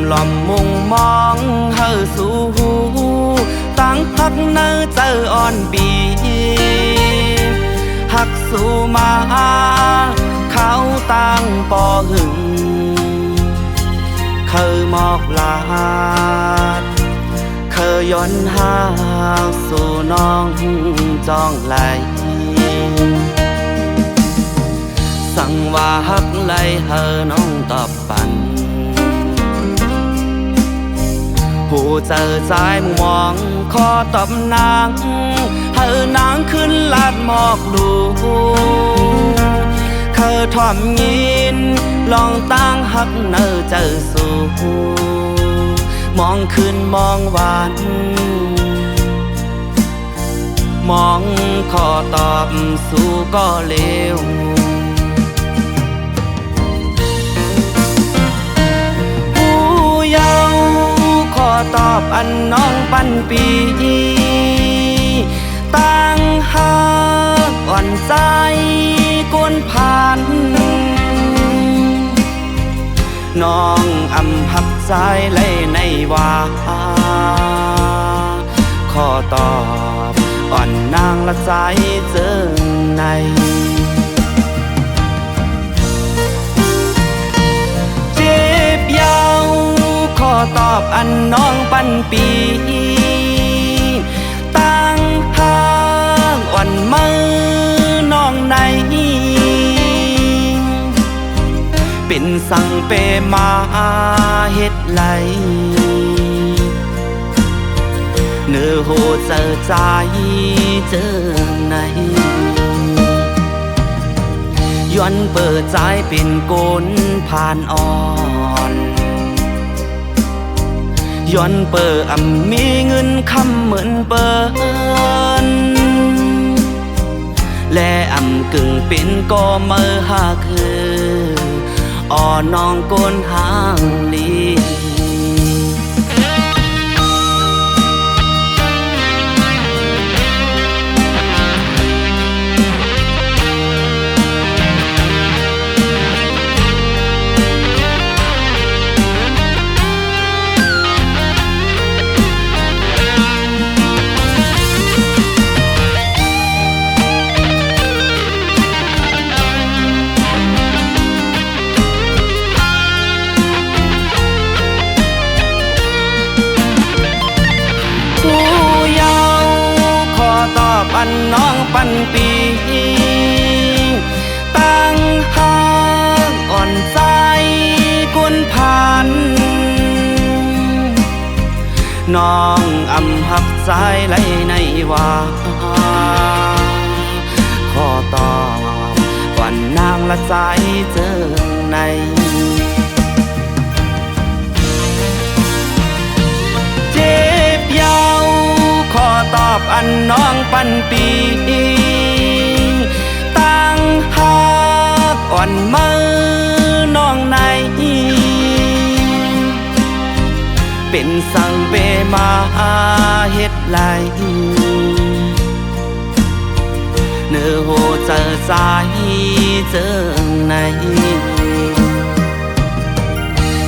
หล่อมมุงมองเฮาสู่หูตั้งพักเนื้อเจออ่อนบีหักสู่มาเขาตั้งปอหึงเคยมอกลาดเคยย้อนหาสู่น้องจองไหลสั่งว่าฮักไหลเฮอน้องตอบปันผู้เจอใจมองขอตอบนางเฮอนางขึ้นลาดหมอกดูเคยทอมยินลองตั้งฮักเนอเจอสู่มองขึ้นมองหวานมองขอตอบสู่ก็เลวผู้เยาขอตอบอันน้องปันปีตั้งหักอ่อนใจกวนผ่านน้องอำหับใจเลยในว่าขอตอบอ่อนนางละใจเจอในเจ็บยาวขอตอบอันน้องปันปีตั้งหักอ่อนมือน้องในเป็นสั่งเปมาเฮ็ดไหลเนื้อโหเจอใจเจอในย้อนเปิดใจเป็นโกนผ่านอ่อนย้อนเปิดมีเงินคำเหมือนเปิ้นและกึ่งเป็นก็เมื่อหาคืออ่อนน้องก้นหางลีปันน้องปันปีตั้งหักอ่อนใจกุนผ่านน้องหับใจไหลในว่าขอตอบก่อนนางละใจเจอในเจ็บยาวขอตอบอันน้องปันปีตั้งหักอ่อนมือน้องในเป็นสั่งเปมาเฮ็ดไหลเนื้อโหเจอใจเจอใน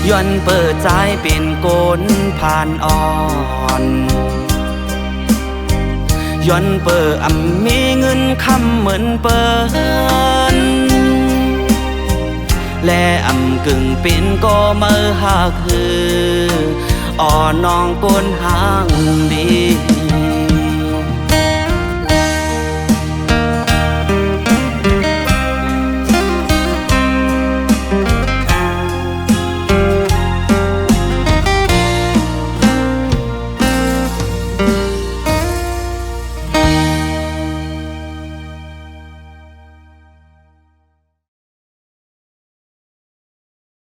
ย้อนเปิดใจเป็นโกนผ่านอ่อนย้อนเปิดมีเงินคำเหมือนเปิ้นและกึ่งเป็นก็เมื่อหาคืออ่อนน้องก้นหางดี